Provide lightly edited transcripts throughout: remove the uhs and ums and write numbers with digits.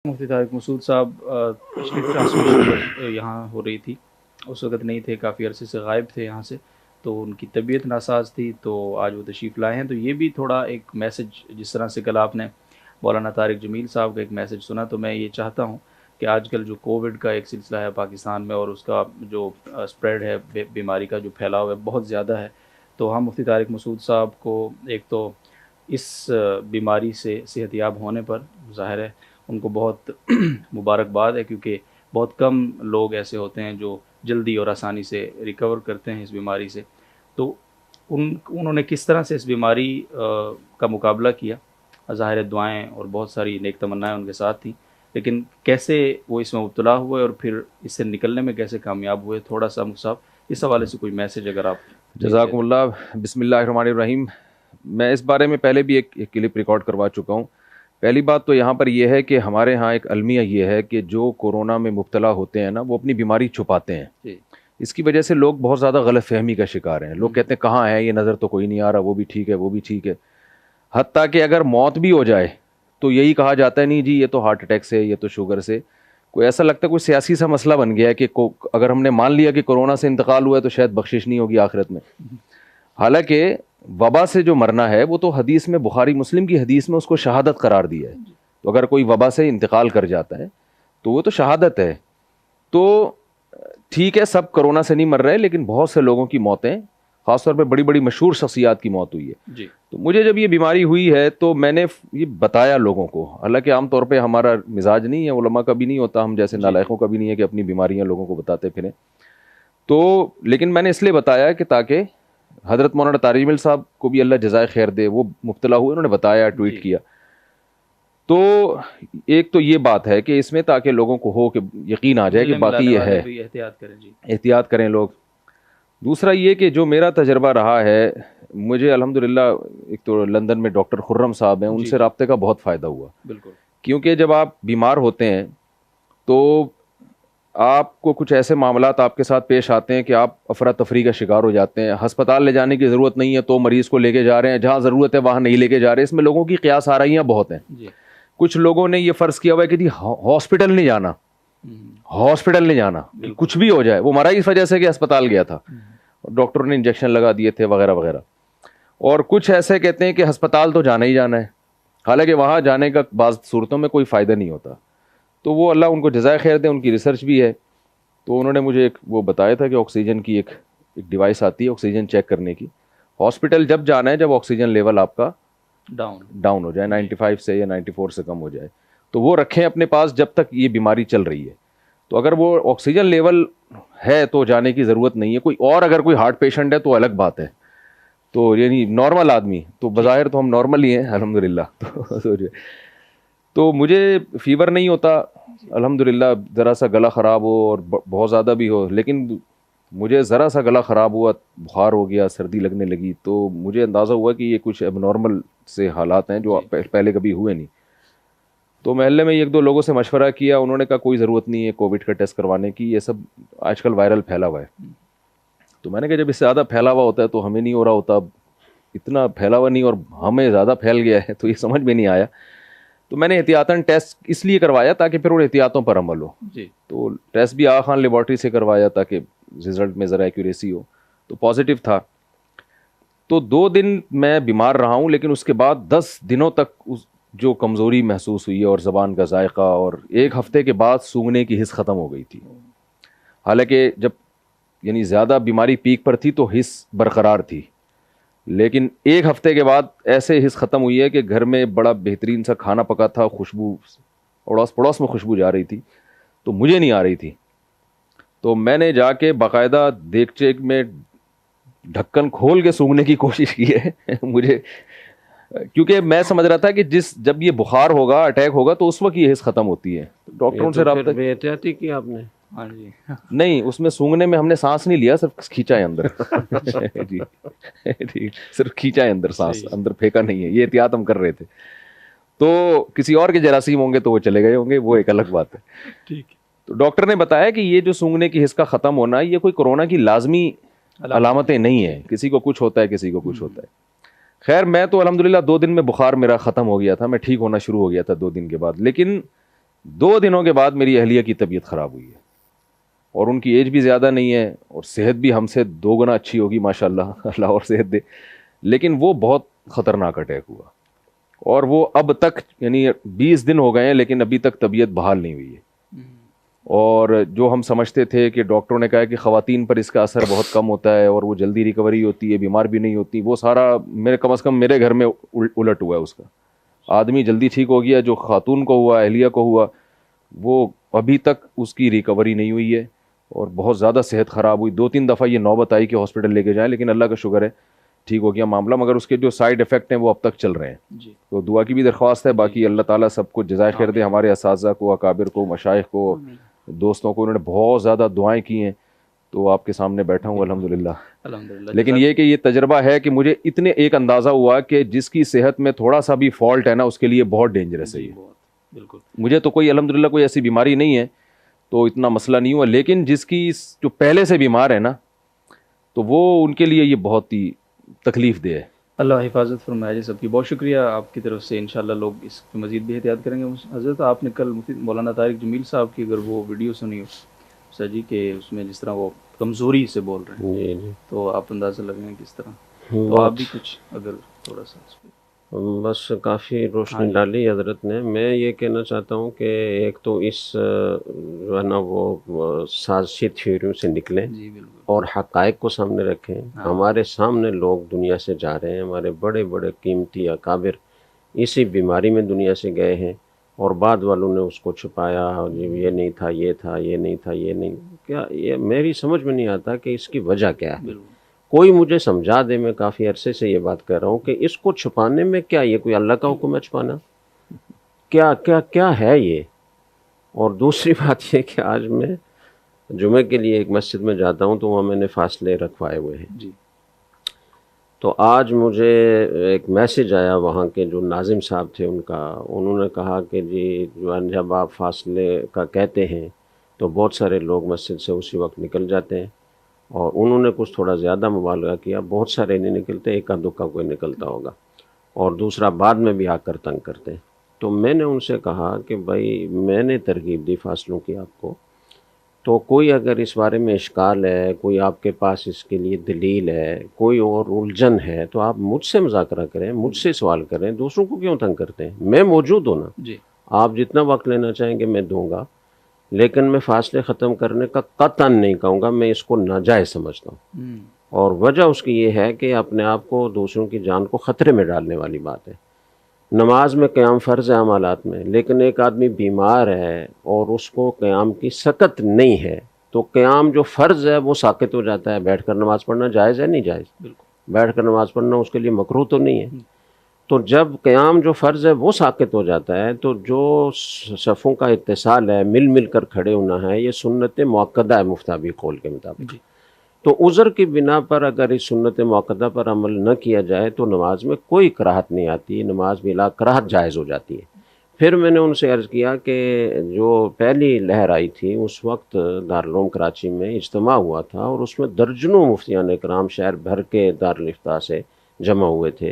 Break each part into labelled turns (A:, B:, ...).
A: مفتی طارق مسعود صاحب پچھلی ٹرانسمیشن یہاں ہو رہی تھی، اس وقت نہیں تھے، کافی عرصے سے غائب تھے یہاں سے، تو ان کی طبیعت ناساز تھی، تو آج وہ تشریف لائے ہیں۔ تو یہ بھی تھوڑا ایک میسج، جس طرح سے کل آپ نے مولانا طارق جمیل صاحب کا ایک میسج سنا، تو میں یہ چاہتا ہوں کہ آج کل جو کووڈ کا ایک سلسلہ ہے پاکستان میں، اور اس کا جو اسپریڈ ہے، بیماری کا جو پھیلاؤ ہے بہت زیادہ ہے، تو ہم مفتی طارق مسعود صاحب کو ایک تو اس بیماری سے صحت یاب ہونے پر ظاہر ہے ان کو بہت مبارکباد ہے، کیونکہ بہت کم لوگ ایسے ہوتے ہیں جو جلدی اور آسانی سے ریکور کرتے ہیں اس بیماری سے۔ تو انہوں نے کس طرح سے اس بیماری کا مقابلہ کیا، ظاہر ہے دعائیں اور بہت ساری نیک تمنائیں ان کے ساتھ تھیں، لیکن کیسے وہ اس میں مبتلا ہوئے اور پھر اس سے نکلنے میں کیسے کامیاب ہوئے، تھوڑا سا مصعب اس حوالے سے کوئی میسج اگر آپ۔
B: جزاکم اللہ۔ بسم اللہ الرحمن الرحیم۔ میں اس بارے میں پہلے بھی ایک کلپ ریکارڈ کروا چکا ہوں۔ پہلی بات تو یہاں پر یہ ہے کہ ہمارے ہاں ایک المیہ یہ ہے کہ جو کورونا میں مبتلا ہوتے ہیں نا، وہ اپنی بیماری چھپاتے ہیں۔ اس کی وجہ سے لوگ بہت زیادہ غلط فہمی کا شکار ہیں۔ لوگ کہتے ہیں کہاں ہے یہ، نظر تو کوئی نہیں آ رہا، وہ بھی ٹھیک ہے، وہ بھی ٹھیک ہے۔ حتیٰ کہ اگر موت بھی ہو جائے تو یہی کہا جاتا ہے نہیں جی یہ تو ہارٹ اٹیک سے، یہ تو شوگر سے۔ کوئی ایسا لگتا ہے کوئی سیاسی سا مسئلہ بن گیا ہے کہ اگر ہم نے مان لیا کہ کورونا سے انتقال ہوا ہے تو شاید بخشش نہیں ہوگی آخرت میں۔ حالانکہ وبا سے جو مرنا ہے وہ تو حدیث میں، بخاری مسلم کی حدیث میں اس کو شہادت قرار دیا ہے۔ تو اگر کوئی وبا سے انتقال کر جاتا ہے تو وہ تو شہادت ہے۔ تو ٹھیک ہے سب کرونا سے نہیں مر رہے، لیکن بہت سے لوگوں کی موتیں، خاص طور پہ بڑی بڑی مشہور شخصیات کی موت ہوئی ہے۔ تو مجھے جب یہ بیماری ہوئی ہے تو میں نے یہ بتایا لوگوں کو، حالانکہ عام طور پہ ہمارا مزاج نہیں ہے، علماء کا بھی نہیں ہوتا، ہم جیسے نالائقوں کا بھی نہیں ہے کہ اپنی بیماریاں لوگوں کو بتاتے پھریں۔ تو لیکن میں نے اس لیے بتایا کہ تاکہ حضرت مولانا طارق جمیل صاحب کو بھی اللہ جزائے خیر دے، وہ مبتلا ہوئے، انہوں نے بتایا، ٹویٹ کیا۔ تو ایک تو یہ بات ہے کہ اس میں تاکہ لوگوں کو ہو کہ یقین آ جائے کہ باقی یہ ہے، احتیاط کریں لوگ۔ دوسرا یہ کہ جو میرا تجربہ رہا ہے، مجھے الحمدللہ ایک تو لندن میں ڈاکٹر خرم صاحب ہیں، ان سے رابطے کا بہت فائدہ ہوا۔
A: بالکل،
B: کیونکہ جب آپ بیمار ہوتے ہیں تو آپ کو کچھ ایسے معاملات آپ کے ساتھ پیش آتے ہیں کہ آپ افراتفری کا شکار ہو جاتے ہیں۔ ہسپتال لے جانے کی ضرورت نہیں ہے تو مریض کو لے کے جا رہے ہیں، جہاں ضرورت ہے وہاں نہیں لے کے جا رہے۔ اس میں لوگوں کی قیاس آرائیاں بہت ہیں۔ کچھ لوگوں نے یہ فرض کیا ہوا ہے کہ جی ہاسپٹل نہیں جانا، ہاسپٹل نہیں جانا، کچھ بھی ہو جائے۔ وہ مرا اس وجہ سے کہ ہسپتال گیا تھا، ڈاکٹر نے انجیکشن لگا دیے تھے وغیرہ وغیرہ۔ اور کچھ ایسے کہتے ہیں کہ ہسپتال تو جانا ہی جانا ہے، حالانکہ وہاں جانے کا بعض صورتوں میں کوئی فائدہ نہیں ہوتا۔ تو وہ اللہ ان کو جزائے خیر دے، ان کی ریسرچ بھی ہے۔ تو انہوں نے مجھے ایک وہ بتایا تھا کہ آکسیجن کی ایک ڈیوائس آتی ہے آکسیجن چیک کرنے کی۔ ہاسپٹل جب جانا ہے جب آکسیجن لیول آپ کا ڈاؤن ہو جائے، 95 سے یا 94 سے کم ہو جائے، تو وہ رکھیں اپنے پاس جب تک یہ بیماری چل رہی ہے۔ تو اگر وہ آکسیجن لیول ہے تو جانے کی ضرورت نہیں ہے۔ کوئی اور اگر کوئی ہارٹ پیشنٹ ہے تو الگ بات ہے، تو یعنی نارمل آدمی تو بظاہر تو ہم نارمل ہی ہیں الحمدللہ۔ تو مجھے فیور نہیں ہوتا الحمدللہ، ذرا سا گلا خراب ہو اور بہت زیادہ بھی ہو، لیکن مجھے ذرا سا گلا خراب ہوا، بخار ہو گیا، سردی لگنے لگی، تو مجھے اندازہ ہوا کہ یہ کچھ اب نارمل سے حالات ہیں جو پہلے کبھی ہوئے نہیں۔ تو محلے میں ایک دو لوگوں سے مشورہ کیا، انہوں نے کہا کوئی ضرورت نہیں ہے کووڈ کا ٹیسٹ کروانے کی، یہ سب آج کل وائرل پھیلا ہوا ہے۔ تو میں نے کہا جب اس سے زیادہ پھیلا ہوا ہوتا ہے تو ہمیں نہیں ہو رہا ہوتا، اب اتنا پھیلا ہوا نہیں اور ہمیں زیادہ پھیل گیا ہے، تو یہ سمجھ میں نہیں آیا۔ تو میں نے احتیاطاً ٹیسٹ اس لیے کروایا تاکہ پھر ان احتیاطوں پر عمل ہو۔ تو ٹیسٹ بھی آغا خان لیبارٹری سے کروایا تاکہ رزلٹ میں ذرا ایکوریسی ہو، تو پازیٹیو تھا۔ تو 2 دن میں بیمار رہا ہوں، لیکن اس کے بعد 10 دنوں تک جو کمزوری محسوس ہوئی ہے اور زبان کا ذائقہ، اور 1 ہفتے کے بعد سونگھنے کی حس ختم ہو گئی تھی۔ حالانکہ جب یعنی زیادہ بیماری پیک پر تھی تو حس برقرار تھی، لیکن 1 ہفتے کے بعد ایسے حس ختم ہوئی ہے کہ گھر میں بڑا بہترین سا کھانا پکا تھا، خوشبو اڑوس پڑوس میں خوشبو جا رہی تھی، تو مجھے نہیں آ رہی تھی۔ تو میں نے جا کے باقاعدہ دیگچے میں ڈھکن کھول کے سونگھنے کی کوشش کی ہے مجھے، کیونکہ میں سمجھ رہا تھا کہ جب یہ بخار ہوگا، اٹیک ہوگا، تو اس وقت یہ حس ختم ہوتی ہے۔ ڈاکٹروں سے رابطہ
C: بے احتیاطی کی آپ نے؟
A: ہاں جی،
B: نہیں، اس میں سونگنے میں ہم نے سانس نہیں لیا، صرف کھینچا ہے اندر جی، صرف کھینچا ہے اندر، سانس اندر پھینکا نہیں ہے۔ یہ احتیاط ہم کر رہے تھے۔ تو کسی اور کے جراثیم ہوں گے تو وہ چلے گئے ہوں گے، وہ ایک الگ بات ہے۔
A: ٹھیک۔
B: تو ڈاکٹر نے بتایا کہ یہ جو سونگنے کی حس کا ختم ہونا، یہ کوئی کورونا کی لازمی علامتیں نہیں ہیں، کسی کو کچھ ہوتا ہے، کسی کو کچھ ہوتا ہے۔ خیر میں تو الحمدللہ 2 دن میں بخار میرا ختم ہو گیا تھا، میں ٹھیک ہونا شروع ہو گیا تھا 2 دن کے بعد، لیکن 2 دنوں کے بعد میری اہلیہ کی طبیعت خراب ہوئی ہے، اور ان کی ایج بھی زیادہ نہیں ہے اور صحت بھی ہم سے 2 گنا اچھی ہوگی ماشاءاللہ، اللہ اور صحت دے، لیکن وہ بہت خطرناک اٹیک ہوا، اور وہ اب تک یعنی 20 دن ہو گئے ہیں لیکن ابھی تک طبیعت بحال نہیں ہوئی ہے۔ اور جو ہم سمجھتے تھے کہ ڈاکٹروں نے کہا کہ خواتین پر اس کا اثر بہت کم ہوتا ہے اور وہ جلدی ریکوری ہوتی ہے، بیمار بھی نہیں ہوتی، وہ سارا کم از کم میرے گھر میں الٹ ہوا ہے۔ اس کا آدمی جلدی ٹھیک ہو گیا، جو خاتون کو ہوا، اہلیہ کو ہوا، وہ ابھی تک اس کی ریکوری نہیں ہوئی ہے اور بہت زیادہ صحت خراب ہوئی۔ 2-3 دفعہ یہ نوبت آئی کہ ہاسپٹل لے کے جائیں، لیکن اللہ کا شکر ہے ٹھیک ہو گیا معاملہ، مگر اس کے جو سائیڈ افیکٹ ہیں وہ اب تک چل رہے ہیں۔ تو دعا کی بھی درخواست ہے، باقی اللہ تعالیٰ سب کو جزائے خیر دے، ہمارے اساتذہ کو، اکابر کو، مشائخ کو، دوستوں کو، انہوں نے بہت زیادہ دعائیں کی ہیں، تو آپ کے سامنے بیٹھا ہوں الحمدللہ۔ لیکن یہ کہ یہ تجربہ ہے کہ مجھے اتنے ایک اندازہ ہوا کہ جس کی صحت میں تھوڑا سا بھی فالٹ ہے نا، اس کے لیے بہت ڈینجرس ہے یہ۔
A: بالکل،
B: مجھے تو کوئی الحمدللہ کوئی ایسی بیماری نہیں ہے تو اتنا مسئلہ نہیں ہوا، لیکن جس کی جو پہلے سے بیمار ہے نا، تو وہ ان کے لیے یہ بہت ہی تکلیف دہ ہے۔
A: اللہ حفاظت فرمائے جی سب کی۔ بہت شکریہ آپ کی طرف سے، انشاءاللہ لوگ اس پہ مزید بھی احتیاط کریں گے۔ حضرت آپ نے کل مفتی مولانا طارق جمیل صاحب کی اگر وہ ویڈیو سنی ہو سر جی، کہ اس میں جس طرح وہ کمزوری سے بول رہے ہیں،
C: جی جی،
A: تو آپ اندازہ لگائیں کس طرح، تو آپ بھی کچھ اگر تھوڑا سا اس پہ۔
C: بس کافی روشنی ڈالی حضرت نے۔ میں یہ کہنا چاہتا ہوں کہ ایک تو اس جو ہے نا وہ سازشی تھیوریوں سے نکلیں
A: جی بالکل،
C: اور حقائق کو سامنے رکھیں۔ ہمارے سامنے لوگ دنیا سے جا رہے ہیں، ہمارے بڑے بڑے قیمتی اکابر اسی بیماری میں دنیا سے گئے ہیں، اور بعد والوں نے اس کو چھپایا، یہ نہیں تھا، یہ تھا، یہ نہیں تھا، یہ نہیں کیا، یہ میری سمجھ میں نہیں آتا کہ اس کی وجہ کیا ہے۔
A: بالکل
C: کوئی مجھے سمجھا دے، میں کافی عرصے سے یہ بات کر رہا ہوں کہ اس کو چھپانے میں کیا، یہ کوئی اللہ کا حکم ہے چھپانا؟ کیا کیا کیا ہے یہ؟ اور دوسری بات یہ کہ آج میں جمعے کے لیے ایک مسجد میں جاتا ہوں تو وہاں میں نے فاصلے رکھوائے ہوئے ہیں،
A: جی،
C: تو آج مجھے ایک میسج آیا وہاں کے جو ناظم صاحب تھے ان کا، انہوں نے کہا کہ جی جو ہے جب آپ فاصلے کا کہتے ہیں تو بہت سارے لوگ مسجد سے اسی وقت نکل جاتے ہیں، اور انہوں نے کچھ تھوڑا زیادہ مبالغہ کیا، بہت سارے نہیں نکلتے، ایک آدھ دکا کوئی نکلتا ہوگا، اور دوسرا بعد میں بھی آ کر تنگ کرتے ہیں۔ تو میں نے ان سے کہا کہ بھائی میں نے ترغیب دی فاصلوں کی آپ کو، تو کوئی اگر اس بارے میں اشکال ہے، کوئی آپ کے پاس اس کے لیے دلیل ہے، کوئی اور الجھن ہے، تو آپ مجھ سے مذاکرہ کریں، مجھ سے سوال کریں، دوسروں کو کیوں تنگ کرتے ہیں؟ میں موجود ہوں نا،
A: جی
C: آپ جتنا وقت لینا چاہیں گے میں دوں گا، لیکن میں فاصلے ختم کرنے کا قطعاً نہیں کہوں گا، میں اس کو ناجائز سمجھتا ہوں، اور وجہ اس کی یہ ہے کہ اپنے آپ کو دوسروں کی جان کو خطرے میں ڈالنے والی بات ہے۔ نماز میں قیام فرض ہے عام حالات میں، لیکن ایک آدمی بیمار ہے اور اس کو قیام کی سکت نہیں ہے، تو قیام جو فرض ہے وہ ساقط ہو جاتا ہے۔ بیٹھ کر نماز پڑھنا جائز ہے نہیں جائز؟
A: بالکل،
C: بیٹھ کر نماز پڑھنا اس کے لیے مکروہ تو نہیں ہے؟ تو جب قیام جو فرض ہے وہ ساقط ہو جاتا ہے، تو جو صفوں کا اتصال ہے، مل مل کر کھڑے ہونا ہے، یہ سنت مؤکدہ ہے مفتابی قول کے مطابق۔
A: جی
C: تو عذر کی بنا پر اگر اس سنت مؤکدہ پر عمل نہ کیا جائے تو نماز میں کوئی کراہت نہیں آتی، نماز بلا کراہت جائز ہو جاتی ہے۔ پھر میں نے ان سے عرض کیا کہ جو پہلی لہر آئی تھی اس وقت دارالعلوم کراچی میں اجتماع ہوا تھا، اور اس میں درجنوں مفتیان کرام شہر بھر کے دارالافتاء سے جمع ہوئے تھے،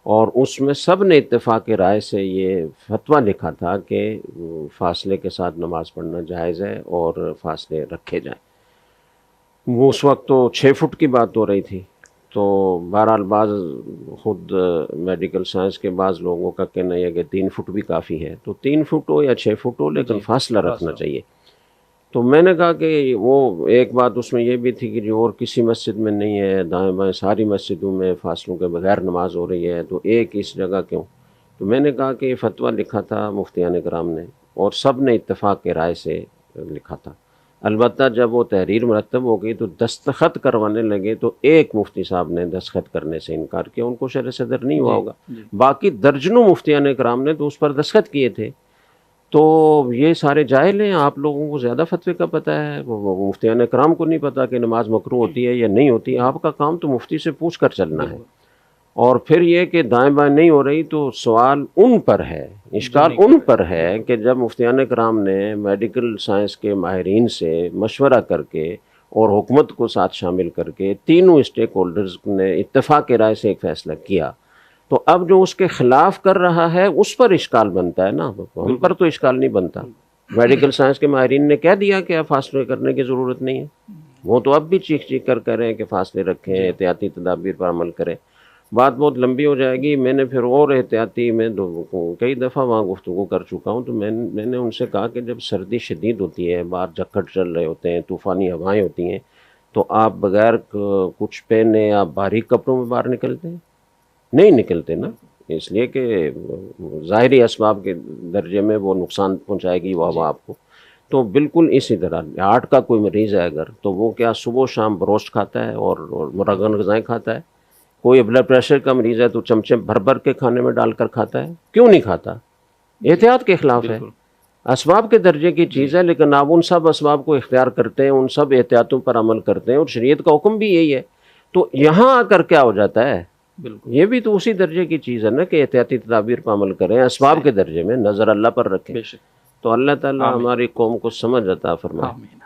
C: اور اس میں سب نے اتفاق رائے سے یہ فتویٰ لکھا تھا کہ فاصلے کے ساتھ نماز پڑھنا جائز ہے اور فاصلے رکھے جائیں۔ وہ اس وقت تو 6 فٹ کی بات ہو رہی تھی، تو بہرحال بعض خود میڈیکل سائنس کے بعض لوگوں کا کہنا یہ کہ 3 فٹ بھی کافی ہے، تو 3 فٹ ہو یا 6 فٹ ہو، لیکن فاصلہ رکھنا چاہیے۔ تو میں نے کہا کہ وہ ایک بات اس میں یہ بھی تھی کہ جو اور کسی مسجد میں نہیں ہے، دائیں بائیں ساری مسجدوں میں فاصلوں کے بغیر نماز ہو رہی ہے، تو ایک اس جگہ کیوں؟ تو میں نے کہا کہ یہ فتویٰ لکھا تھا مفتیان کرام نے، اور سب نے اتفاق کے رائے سے لکھا تھا۔ البتہ جب وہ تحریر مرتب ہو گئی تو دستخط کروانے لگے، تو ایک مفتی صاحب نے دستخط کرنے سے انکار کیا، ان کو شرح صدر نہیں ہوا ہوگا، باقی درجنوں مفتیان کرام نے تو اس پر دستخط کیے تھے۔ تو یہ سارے جاہل ہیں، آپ لوگوں کو زیادہ فتوے کا پتہ ہے، وہ مفتیان کرام کو نہیں پتہ کہ نماز مکروہ ہوتی ہے یا نہیں ہوتی۔ آپ کا کام تو مفتی سے پوچھ کر چلنا ہے، اور پھر یہ کہ دائیں بائیں نہیں ہو رہی تو سوال ان پر ہے، اشکال ان پر ہے کہ جب مفتیان کرام نے میڈیکل سائنس کے ماہرین سے مشورہ کر کے اور حکومت کو ساتھ شامل کر کے تینوں اسٹیک ہولڈرز نے اتفاق کی رائے سے ایک فیصلہ کیا، تو اب جو اس کے خلاف کر رہا ہے اس پر اشکال بنتا ہے نا، ہم پر تو اشکال نہیں بنتا۔ میڈیکل سائنس کے ماہرین نے کہہ دیا کہ اب فاصلے کرنے کی ضرورت نہیں ہے، وہ تو اب بھی چیخ کر کہہ رہے ہیں کہ فاصلے رکھیں، احتیاطی تدابیر پر عمل کریں۔ بات بہت لمبی ہو جائے گی، میں نے پھر اور احتیاطی میں کئی دفعہ وہاں گفتگو کر چکا ہوں، تو میں نے ان سے کہا کہ جب سردی شدید ہوتی ہے، باہر جھکڑ چل رہے ہوتے ہیں، طوفانی ہوائیں ہوتی ہیں، تو آپ بغیر کچھ پہنے آپ بھاری کپڑوں میں باہر نکلتے ہیں؟ نہیں نکلتے نا، اس لیے کہ ظاہری اسباب کے درجے میں وہ نقصان پہنچائے گی وہ ہوا آپ کو۔ تو بالکل اسی طرح ہارٹ کا کوئی مریض ہے اگر، تو وہ کیا صبح و شام بروسٹ کھاتا ہے اور مرغن غذائیں کھاتا ہے؟ کوئی بلڈ پریشر کا مریض ہے تو چمچے بھر بھر کے کھانے میں ڈال کر کھاتا ہے؟ کیوں نہیں کھاتا؟ احتیاط کے خلاف ہے، اسباب کے درجے کی چیز ہے، لیکن آپ ان سب اسباب کو اختیار کرتے ہیں، ان سب احتیاطوں پر عمل کرتے ہیں، اور شریعت کا حکم بھی یہی ہے۔ تو یہاں آ کر کیا ہو جاتا ہے؟
A: بالکل
C: یہ بھی تو اسی درجے کی چیز ہے نا کہ احتیاطی تدابیر پر عمل کریں، اسباب کے درجے میں نظر اللہ پر رکھیں۔
A: بے شک،
C: تو اللہ تعالیٰ
A: آمین،
C: ہماری قوم کو سمجھ عطا فرمائے۔
A: آمین۔